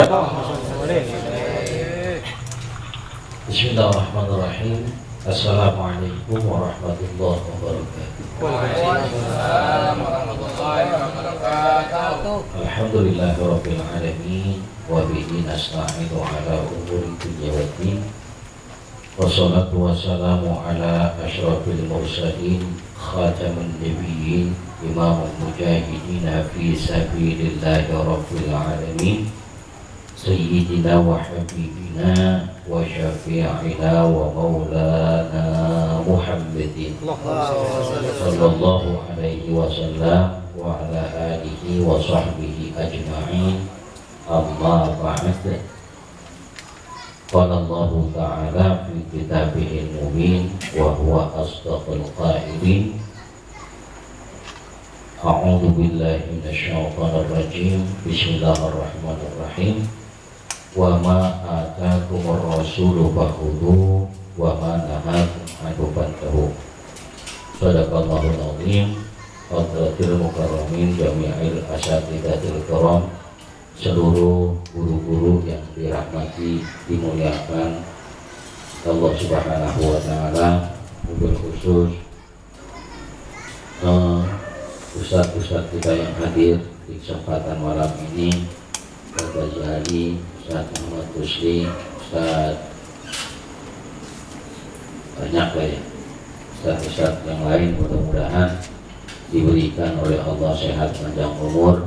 Bismillahirrahmanirrahim. Assalamualaikum warahmatullahi wabarakatuh. Waalaikumsalam warahmatullahi wabarakatuh. Alhamdulillahirabbil alamin wa bihi nasta'inu ala umuri dunya waddin. Wassalatu wassalamu ala asyrafil mursalin khataman nabiyyin imamul mujahidin fi sabilillahi rabbil alamin. Sayyidina wa habibina wa syafi'ina wa maulana Muhammadin sallallahu alaihi wasallam wa ala alihi wa sahbihi ajma'in. Amma ba'd. Qala Allah ta'ala fi kitabihil mubin wa huwa asdaqul qailin. A'udzu billahi minasyaitonir rajim. Bismillahirrahmanirrahim. Wa ma atakumur rasulu fakhudhu wa ma nahakum anhu fantahu. Shadaqallahul azim. Hadratil mukarramin jami'il asatidatil kiram, seluruh guru-guru yang dirahmati dimuliakan Allah Subhanahu wa taala, mobil khusus ustaz-ustaz kita yang hadir di kesempatan malam ini, Ustaz Ghazali, Ustaz Muhammad Rusli, Ustaz banyak lah ya, Ustaz-ustaz yang lain, mudah-mudahan diberikan oleh Allah sehat panjang umur,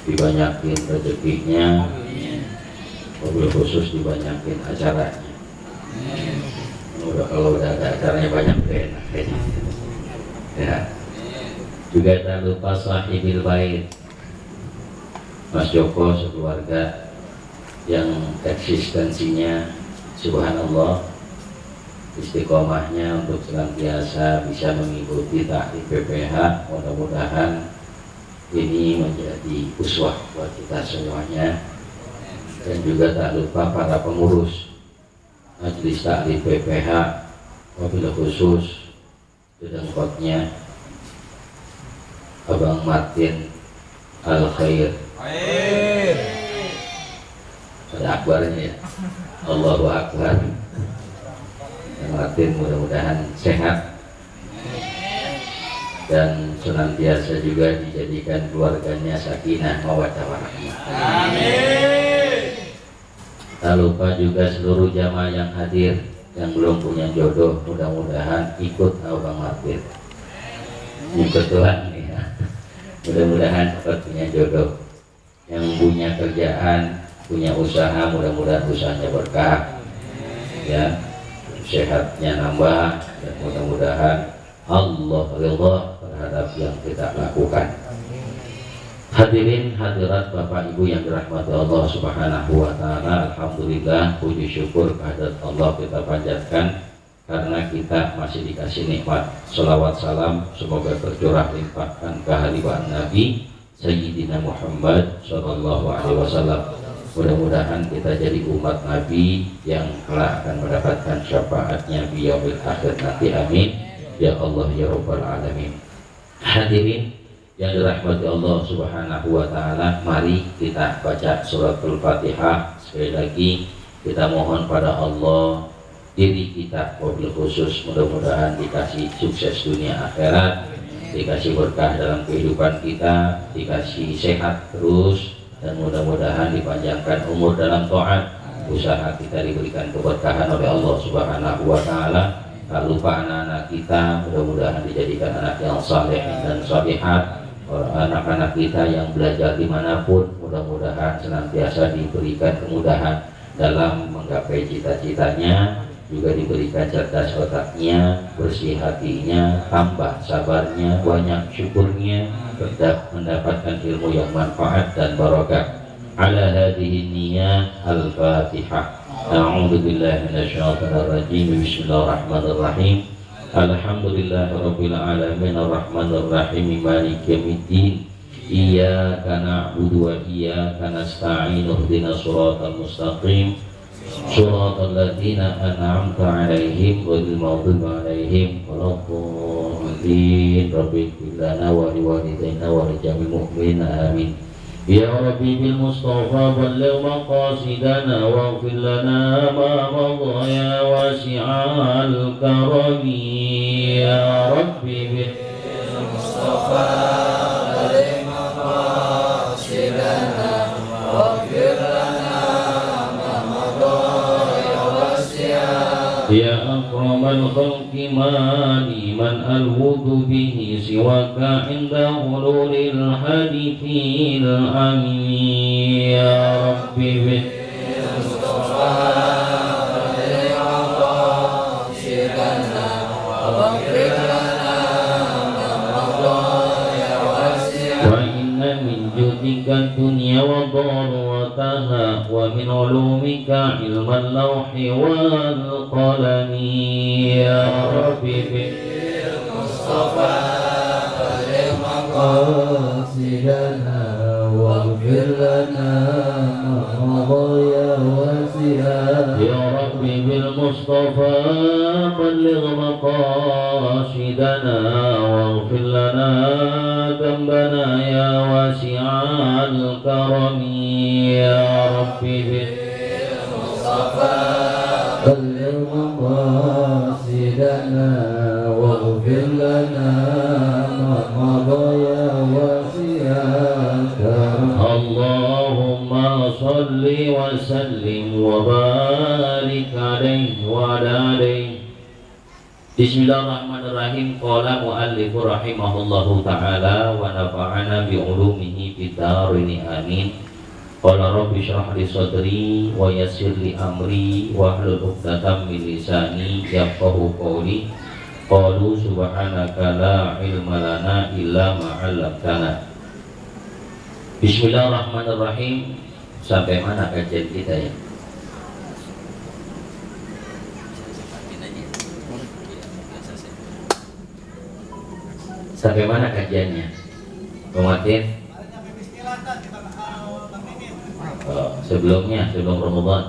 dibanyakin rezekinya, mobil khusus dibanyakin acaranya. Kalau udah ada acaranya banyak enak ya. Juga tak lupa sahibil bait, Mas Joko sekeluarga yang eksistensinya subhanallah, istiqomahnya untuk senantiasa bisa mengikuti taklim PPH. Mudah-mudahan ini menjadi uswah buat kita semuanya. Dan juga tak lupa para pengurus Majelis Taklim PPH, wabil khusus dedengkotnya Abang Martin Al-Khair. Ada akbarnya ya, Allahu Akbar. Yang Martin mudah-mudahan sehat dan senantiasa juga dijadikan keluarganya sakinah mawaddah warahmah. Amin. Tak lupa juga seluruh jamaah yang hadir yang belum punya jodoh, mudah-mudahan ikut Abang Martin. Ini kebetulan nih ya. Mudah-mudahan cepat punya jodoh. Yang punya kerjaan, punya usaha, mudah-mudahan usahanya berkah. Ya, sehatnya nambah dan mudah-mudahan Allah ridha terhadap yang kita lakukan. Hadirin hadirat Bapak Ibu yang dirahmati Allah Subhanahu wa taala, alhamdulillah, puji syukur kehadirat Allah kita panjatkan karena kita masih dikasih nikmat. Shalawat salam semoga tercurah limpahkan ke hadirat Nabi Sayyidina Muhammad sallallahu alaihi wasallam. Mudah-mudahan kita jadi umat Nabi yang kelak akan mendapatkan syafaatnya di yaumil akhir nanti, amin ya Allah ya rabbal alamin. Hadirin yang dirahmati Allah Subhanahu wa taala, mari kita baca suratul Fatihah. Sekali lagi kita mohon pada Allah, diri kita wabil khusus mudah-mudahan dikasih sukses dunia akhirat, dikasih berkah dalam kehidupan kita, dikasih sehat terus, dan mudah-mudahan dipanjangkan umur dalam taat, usaha kita diberikan keberkahan oleh Allah Subhanahu wa taala. Tak lupa anak-anak kita mudah-mudahan dijadikan anak yang saleh dan shalihat. Anak-anak kita yang belajar dimanapun mudah-mudahan senantiasa diberikan kemudahan dalam menggapai cita-citanya, juga diberikan cerdas otaknya, bersih hatinya, tambah sabarnya, banyak syukurnya, tetap mendapatkan ilmu yang manfaat dan barokah. Ala hadhihi niyyah al-Fatihah. A'udzu billahi minasyaitonir rajim. Bismillahirrahmanirrahim. Alhamdulillahirabbil alamin arrahmanir rahim maliki yaumiddin. Iyyaka na'budu wa iyyaka nasta'in. Ihdinas siratal mustaqim. Shiratal ladzina an'amta 'alaihim ghairil maghdubi 'alaihim waladdallin. Rabbil lana wa liwalidayna wa lijamil mu'minina amin. يا ربي بالمصطفى بلغ مقاصدنا واغفر لنا ما مضى يا واسع الكرم يا ربي بالمصطفى بلغ مقاصدنا واغفر لنا ما مضى يا واسع يا أكرم الخلق مالي من ألوذ به سواك عند حلول الحديث الأمين يا ربي بالمصطفى بلغ مقاصدنا واغفر لنا ما مضى يا واسع وإن من جودك الدنيا وضرورتها ومن علومك علم اللوح والقلم يا ربي بالمصطفى بلغ مقاصدنا واغفر لنا ما مضى يا واسع يا ربي بالمصطفى بلغ مقاصدنا واغفر لنا ذنبنا يا واسع الكرم يا ربي بالمصطفى بلغ مقاصدنا واغفر لنا ما مضى يا واسع الكرم اللهم صل وسلم وبارك عليه وعلى عليه. Bismillahirrahmanirrahim. Qala mu'allifu rahimahullahu ta'ala wa nafa'ana bi'ulumihi bid-dharain amin. Qala rabbi shrah li sadri wa yassir li amri wa hlul 'uqdatam min lisani yafqahu qawli. Qalu subhanaka la ilma lana illa ma 'allamtana. Bismillahirrahmanirrahim. Sampai mana kajian kita ya? Sampai mana kajiannya? Pematih? Oh, sebelum Ramadan.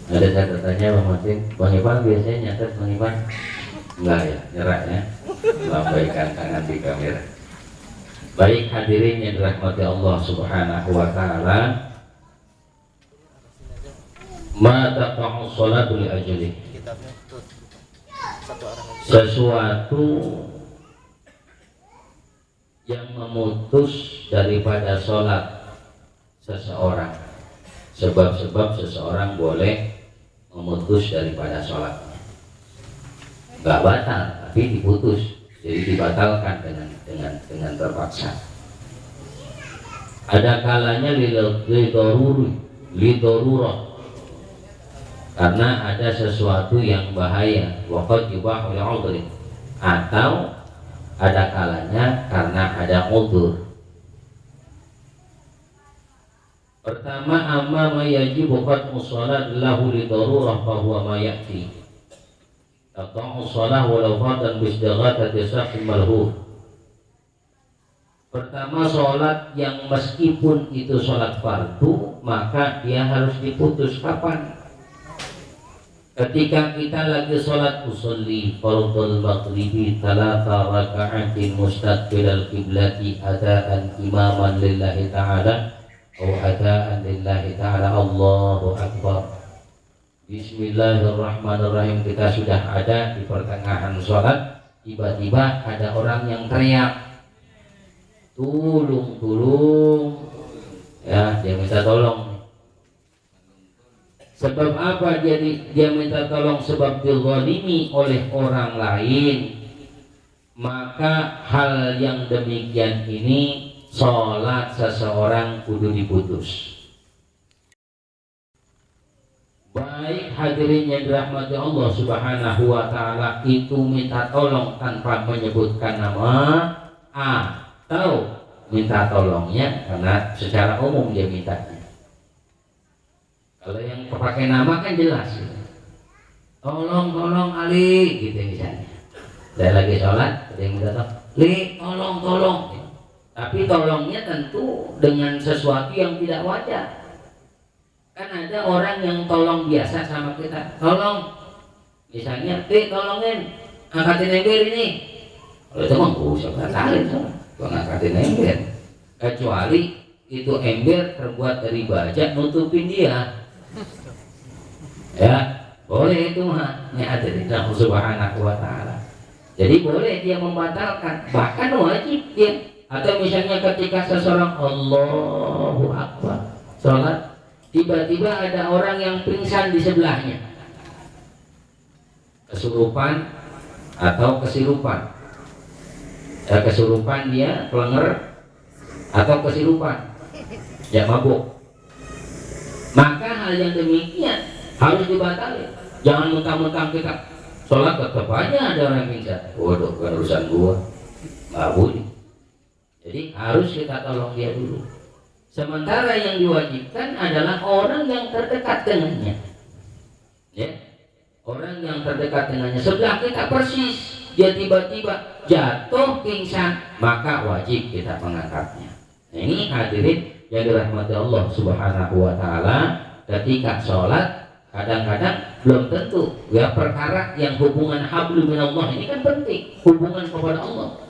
Ada catatannya Bang Martin? Bang Ipan biasanya nyatet Bang Ipan? Enggak ya, nyerah ya. Lambaikan tangan di kamera. Baik hadirin yang dirahmati Allah Subhanahu wa taala. Ma taqa'u sholatu li ajli. Sesuatu yang memutus daripada sholat seseorang. Sebab-sebab seseorang boleh memutus daripada sholat. Enggak batal, tapi diputus. Jadi dibatalkan dengan terpaksa. Ada kalanya lidorurah. Karena ada sesuatu yang bahaya, waqad yubah oleh udhrin, atau ada kalanya karena ada udhur. Pertama, amma ma yajibu qat'u shalat lahu li darurah fa huwa ma ya'ti. Taqta'u shalah walau fatan bisdaghatati sahih malhuf. Pertama, sholat yang meskipun itu sholat fardu, maka dia harus diputus. Kapan? Ketika kita lagi sholat usolli fardul maghribi 3 raka'atin mustaqbilal qiblati adaan imaman lillahi ta'ala atau adaan lillahi ta'ala, Allahu Akbar. Bismillahirrahmanirrahim. Kita sudah ada di pertengahan sholat, tiba-tiba ada orang yang teriak, tulung, ya, dia minta tolong. Sebab apa dia minta tolong? Sebab dizalimi oleh orang lain. Maka hal yang demikian ini sholat seseorang kudu diputus. Baik hadirin yang dirahmati Allah Subhanahu wa ta'ala, itu minta tolong tanpa menyebutkan nama, atau minta tolongnya karena secara umum dia minta. Kalau yang pakai nama kan jelas, tolong Ali gitu misalnya. Saya lagi sholat, ada yang minta tolong, tapi tolongnya tentu dengan sesuatu yang tidak wajar. Kan ada orang yang tolong biasa sama kita, tolong, misalnya tolongin, angkatin ember ini. Kalau itu mah gak usah batalin, kalau ngangkatin ember. Kecuali itu ember terbuat dari baja nutupin dia. Ya, boleh itu mah. Ini ada di dalam Subhanahu wa ta'ala. Jadi boleh dia membatalkan, bahkan wajib dia. Atau misalnya ketika seseorang Allahu Akbar sholat, tiba-tiba ada orang yang pingsan di sebelahnya, kesurupan atau kesirupan. Kesurupan dia kelenger atau kesirupan, ya mabuk. Maka hal yang demikian harus dibatalkan. Jangan mentang-mentang kita sholat tetap aja ada orang pingsan. Waduh, bukan urusan gua, nggak boleh. Jadi harus kita tolong dia dulu. Sementara yang diwajibkan adalah orang yang terdekat dengannya. Ya, orang yang terdekat dengannya. Sebelah kita persis, dia tiba-tiba jatuh pingsan, maka wajib kita mengangkatnya. Nah, ini hadirin yang dirahmati Allah Subhanahu wa ta'ala. Ketika sholat kadang-kadang belum tentu ya, perkara yang hubungan hablum minallah ini kan penting, hubungan kepada Allah.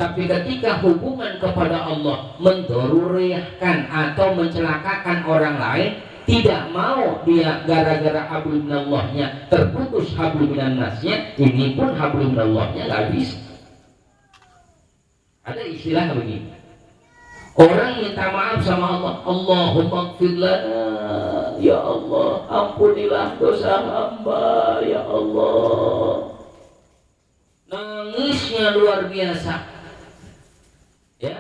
Tapi ketika hubungan kepada Allah mendoruriyahkan atau mencelakakan orang lain, tidak mau dia gara-gara hablum minallahnya terputus hablum minannasnya, ini pun hablum minallahnya nggak bisa. Ada istilah begini, orang minta maaf sama Allah, Allahumma ighfir lana, ya Allah ampunilah dosa hamba, ya Allah. Nangisnya luar biasa. Ya,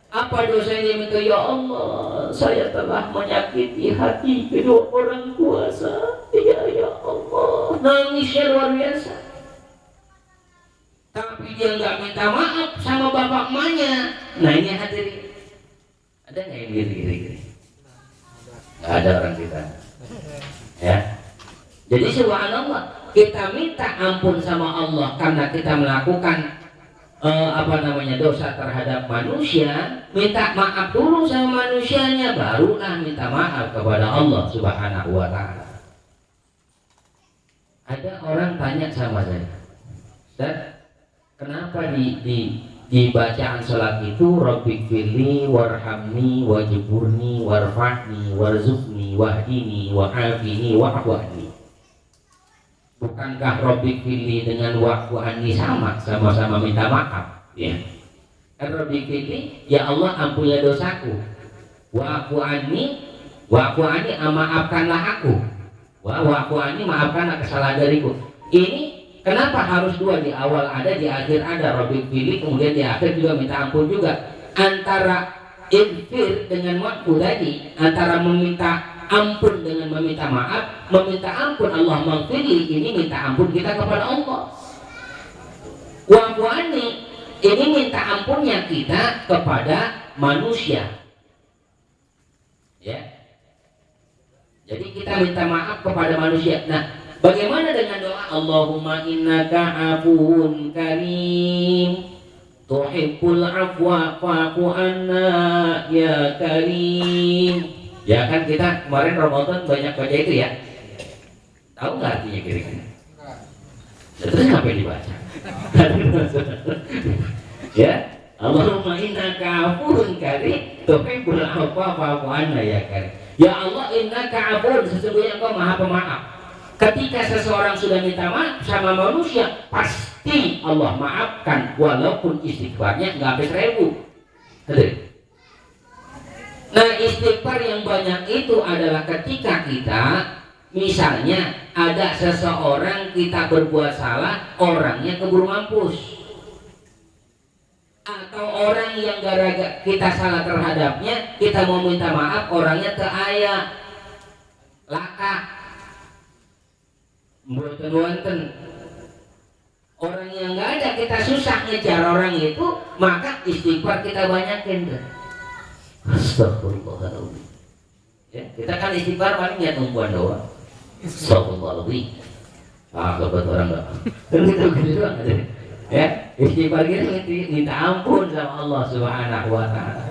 apa dosanya minta, ya Allah saya telah menyakiti hati kedua orang tua saya, ya Allah. Nangisnya luar biasa. Tapi dia nggak minta maaf sama bapak emaknya. Nah ini hadirin, ada nggak yang gini-gini? Nggak ada orang kita. Ya, jadi subhanallah, kita minta ampun sama Allah karena kita melakukan dosa terhadap manusia, minta maaf dulu sama manusianya, barulah minta maaf kepada Allah Subhanahu wa ta'ala. Ada orang tanya sama saya, Ustaz, kenapa di bacaan sholat itu Rabbighfirli warhamni wajburni warfa'ni warzuqni wahdini wa'afini wa'afwani? Bukankah Rabbighfirli dengan wa'afwani sama-sama minta maaf? Ya. Kan Rabbighfirli, ya Allah ampunilah dosaku. Wa'afwani maafkanlah aku. Wa'afwani maafkanlah kesalahan dariku. Ini kenapa harus dua, di awal ada, di akhir ada Rabbighfirli, kemudian di akhir juga minta ampun juga. Antara infir dengan wa'fu tadi, antara meminta ampun dengan meminta maaf, meminta ampun Allah maghfirli, ini minta ampun kita kepada Allah. Wa'fu'ani, ini minta ampunnya kita kepada manusia. Ya. Jadi kita minta maaf kepada manusia. Nah, bagaimana dengan doa Allahumma innaka afuwun karim tuhibbul afwa fa'fu anna ya karim? Ya kan kita kemarin Ramadan banyak baca itu ya. Tahu nggak artinya kira-kira? Terus ngapain dibaca? Ya, Allahumma innaka afuwun karim tuhibbul afwa fa'fu anna ya karim. Ya Allah, innaka afuwun, sesungguhnya Engkau Maha Pemaaf. Ketika seseorang sudah minta maaf sama manusia, pasti Allah maafkan walaupun istighfarnya nggak habis 1000. Nah, istighfar yang banyak itu adalah ketika kita, misalnya ada seseorang kita berbuat salah, orangnya keburu mampus, atau orang yang gara-gara kita salah terhadapnya, kita mau minta maaf, orangnya teaya, laka, mboten wonten. Orang yang nggak ada, kita susah ngejar orang itu, maka istighfar kita banyakin deh. Astagfirullahaladzim. Ya, kita kan istighfar paling ya tumpuan doang. Astagfirullahaladzim. Kebat orang enggak. Itu gitu doang aja. Ya, istighfar kita minta ampun sama Allah Subhanahu wa ta'ala.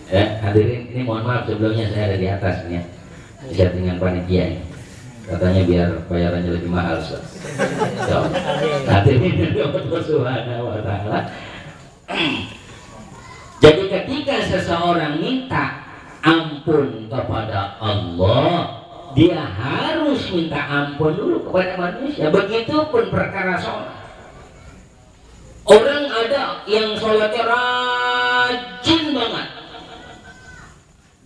Ya, hadirin, ini mohon maaf sebelumnya saya ada di atas nih ya. Bisa dengan panitia ini. katanya biar bayarannya lebih mahal. Hadirin Allah Subhanahu wa taala. Jadi ketika seseorang minta ampun kepada Allah, dia harus minta ampun dulu kepada manusia. Begitupun perkara sholat. Orang ada yang sholatnya rajin banget,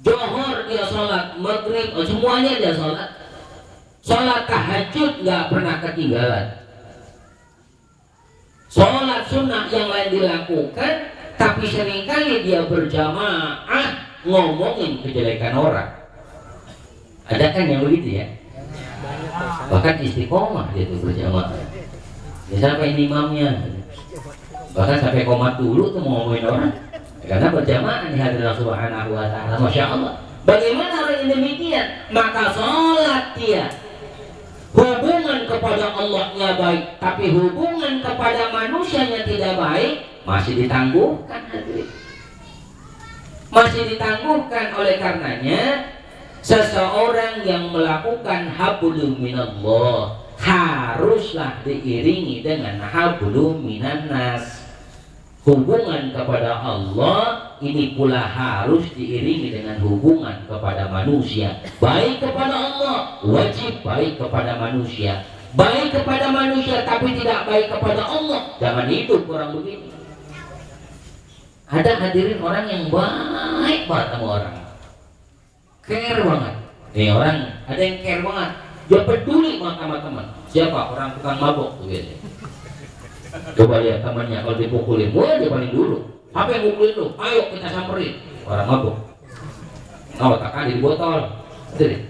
Johor dia sholat, maghrib semuanya dia sholat, sholat tahajud nggak pernah ketinggalan, sholat sunnah yang lain dilakukan, tapi seringkali dia berjamaah ngomongin kejelekan orang. Ada kan yang begitu ya? Bahkan istiqomah dia tuh berjamaah. Ya sampai imamnya, bahkan sampai komat dulu tuh mau ngomongin orang, karena berjamaah di hadirat Subhanahu wa taala. Masya Allah. Bagaimana orang yang demikian? Maka sholat dia hubungan kepada Allahnya baik, tapi hubungan kepada manusianya tidak baik, masih ditangguhkan. Masih ditangguhkan. Oleh karenanya seseorang yang melakukan hablum minallah haruslah diiringi dengan hablum minan nas. Hubungan kepada Allah ini pula harus diiringi dengan hubungan kepada manusia. Baik kepada Allah, wajib baik kepada manusia. Baik kepada manusia tapi tidak baik kepada Allah, jangan hidup orang begini. Ada hadirin orang yang baik banget sama orang, care banget. Nih orang ada yang care banget, dia peduli sama teman. Siapa? Orang tukang mabok tuh biasanya. Coba lihat temannya kalau dipukulin, wah dia paling dulu. Apa yang pukulin lu? Ayo kita samperin. Orang mabuk. Oh, takkan di botol. Betul.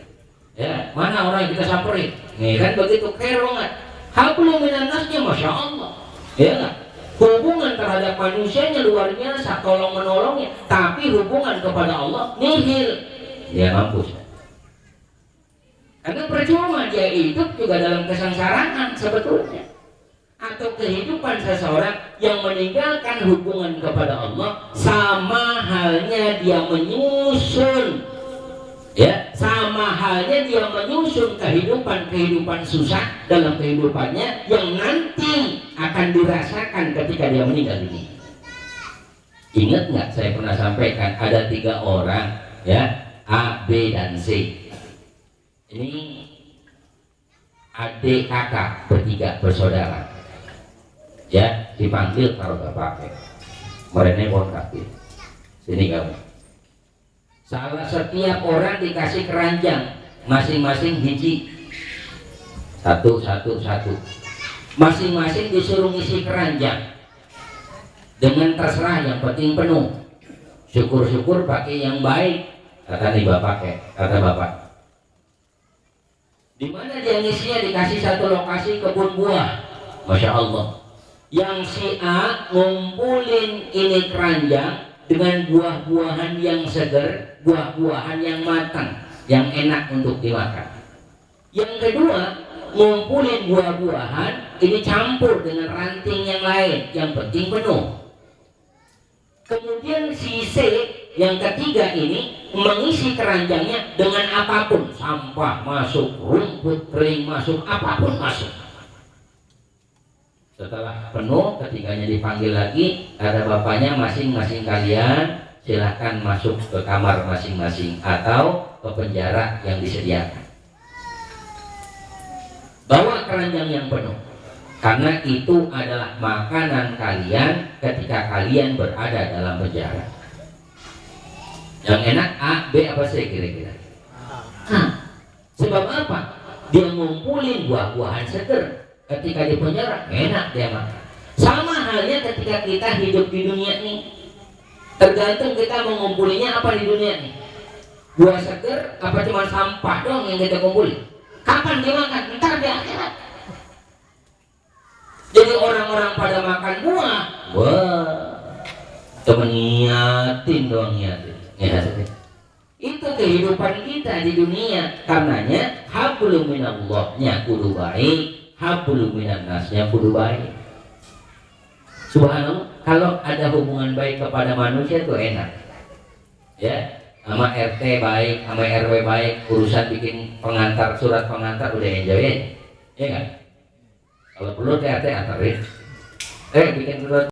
Ya, mana orang yang kita samperin? Nih kan begitu care banget. Hablum minan nasnya, masya Allah. Ya nggak? Hubungan terhadap manusianya luar biasa, tolong menolongnya. Tapi hubungan kepada Allah nihil. Dia mampus. Karena percuma dia hidup juga dalam kesengsaraan sebetulnya. Atau kehidupan seseorang yang meninggalkan hubungan kepada Allah, sama halnya dia menyusun, ya, sama halnya dia menyusun kehidupan susah dalam kehidupannya yang nanti akan dirasakan ketika dia meninggal ini. Ingat nggak saya pernah sampaikan ada 3 orang, ya, A, B dan C. Ini adik kakak bertiga bersaudara. Ya, dipanggil kalau bapaknya. Mereka kontak sini kamu. Salah setiap orang dikasih keranjang masing-masing biji. Satu. Masing-masing disuruh ngisi keranjang dengan terserah, yang penting penuh. Syukur-syukur pakai yang baik, kata nih kata bapak. Di mana dia ngisinya? Dikasih satu lokasi kebun buah. Masya Allah. Yang si A ngumpulin ini keranjang dengan buah-buahan yang segar, buah-buahan yang matang, yang enak untuk dimakan. Yang kedua, ngumpulin buah-buahan ini campur dengan ranting yang lain, yang penting penuh. Kemudian si C yang ketiga ini mengisi keranjangnya dengan apapun, sampah masuk, rumput kering masuk, apapun masuk. Setelah penuh, ketiganya dipanggil lagi, ada bapaknya, masing-masing kalian silahkan masuk ke kamar masing-masing atau ke penjara yang disediakan. Bawa keranjang yang penuh, karena itu adalah makanan kalian ketika kalian berada dalam penjara. Yang enak A, B apa C kira-kira? Sebab apa? Dia ngumpulin buah-buahan seger. Ketika di penjara enak dia makan. Sama halnya ketika kita hidup di dunia ini, tergantung kita mengumpulinya apa di dunia ini. Buah seger apa cuma sampah doang yang kita kumpulin? Kapan dimakan? Ntar di akhirat. Jadi orang-orang pada makan buah, wah, cuma ngiatin doang, ngiatin. Itu kehidupan kita di dunia. Karenanya hablum minallahnya kudu baik, hablum minan nasnya kudu baik. Subhanallah, kalau ada hubungan baik kepada manusia itu enak. Ya, sama RT baik, sama RW baik, urusan bikin pengantar, surat pengantar udah enjoy ya, ya nggak? Kalau perlu RT antarin, bikin surat